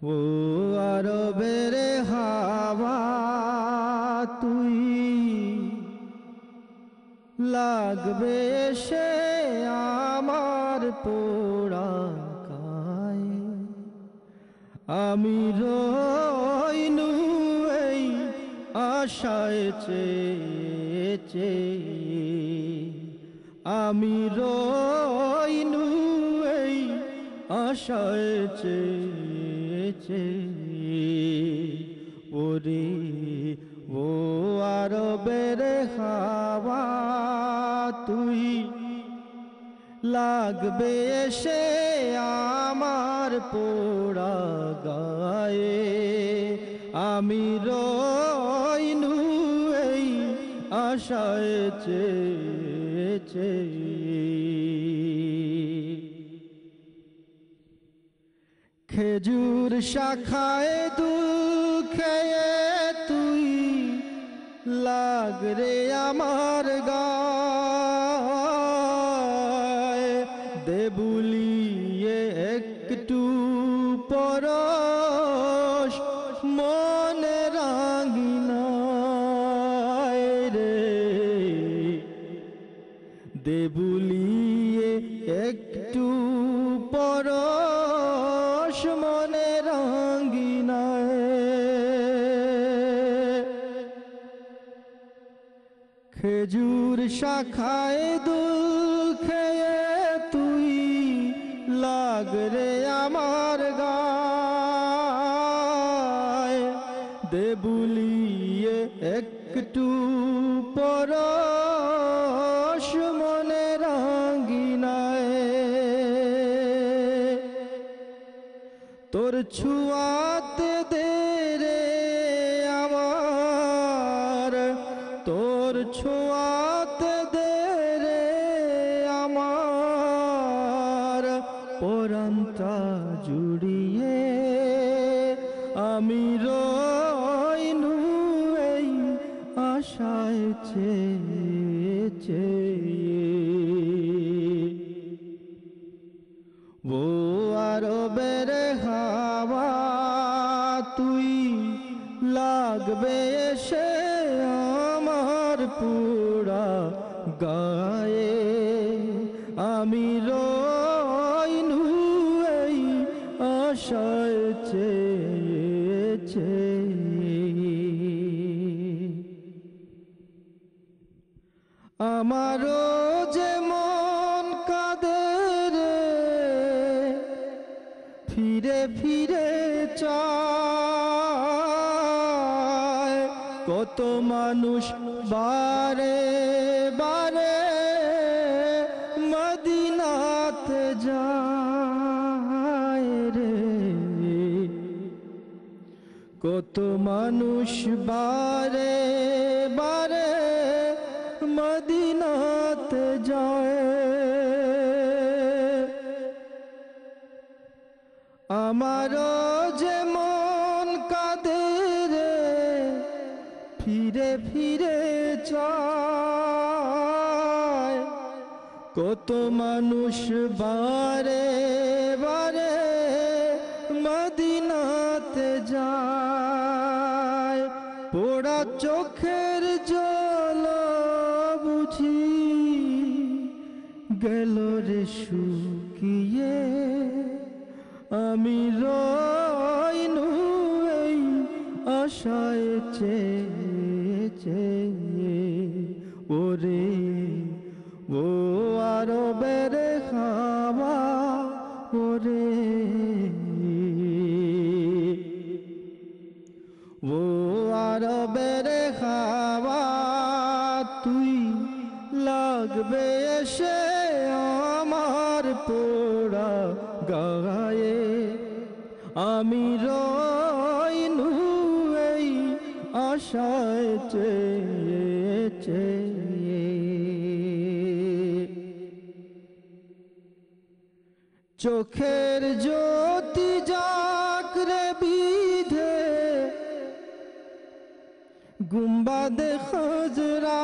ও আরবের হাওয়া তুই লাগবে সে আমার পোড়া গায়ে। আমি রইনু এই আশায় চেয়ে, আমি রইনু এই আশায় চেয়ে। ওরে ও আরবের হাওয়া তুই লাগবে সে আমার পোড়া গায়ে। আমি রইনু এই আশায় চেয়ে। খেজুর শাখায় দুল খেয়ে তুই লাগরে আমার গায়ে। দেবুলিয়ে একটু পরশ মনে রাঙিনায় রে। দেবুলিয়ে একটু পরশ মনে রাঙিনায়। খেজুর শাখায় দুল খেয়ে তুই লাগরে আমার গায়ে। দেবুলিয়ে একটু পরশ মনে রাঙিনায়। তোর ছুয়াতে দে রে আমার, তোর ছোঁয়াতে দে রে আমার পরান্তা জুড়িয়ে। আমি রইনু এই আশায় চেয়ে। ও আরবের হাওয়া তুই লাগবে সে আমার পোড়া গায়ে। আমি রইনু এই আশায় চেয়ে। আমারও যে মন কাঁদে রে ফিরে ফিরে চায়। কত মানুষ বারে বারে মদিনাতে যায় রে। কত মানুষ বারে বারে মদিনাতে যায়। আমারও যে মন কাঁদে রে ফিরে ফিরে চায়। কত মানুষ বারে বারে মদিনাতে যায়। পোড়া চোখের জল বুঝি গেল রে শুকিয়ে। আমি রইনু এই আশায় চেয়ে। ওরে ও আরবের হাওয়া ওরে, ও আরবের হাওয়া তুই লাগবে সে আমার পোড়া গায়ে। আমি রইনু এই আশায় চেয়ে। চোখের জ্যোতি জাগরে বিধে গুম্বাদে খজরা।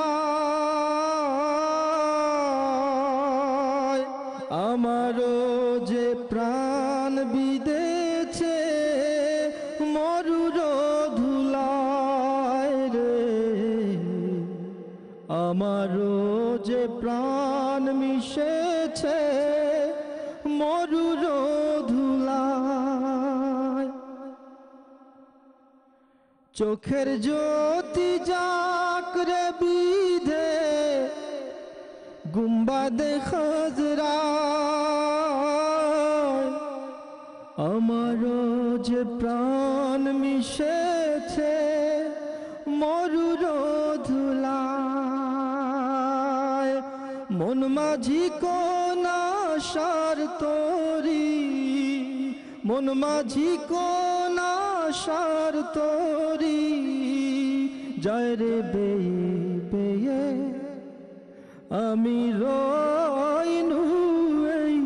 আমারও যে প্রাণ বিদেছে ধুলায় চোখের জ্যোতি জাকরে বিধে গুম্বাদে খজরা আমার যে প্রাণ মিশেছে মরুর ধুলায় মন মাঝি কোন আশার তোরি মন মাঝি কোন আশার তোরি জয় রে বেয়ে বেয়ে আমি রইনু এই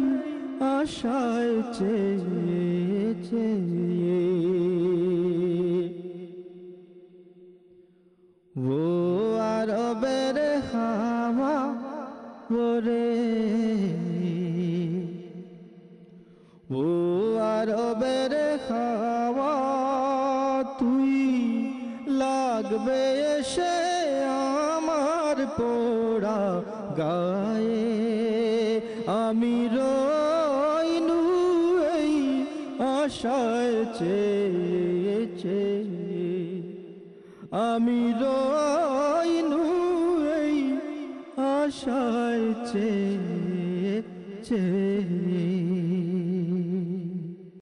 আশায় চেয়ে চেয়ে ও আরবের হাওয়া ওরে ও আরবের হাওয়া তুই লাগবে এসে আমার পোড়া গায়ে আমি রইনু এই আশায় চেয়ে চেয়ে আমি রইনু এই আশায় চেয়ে চেয়ে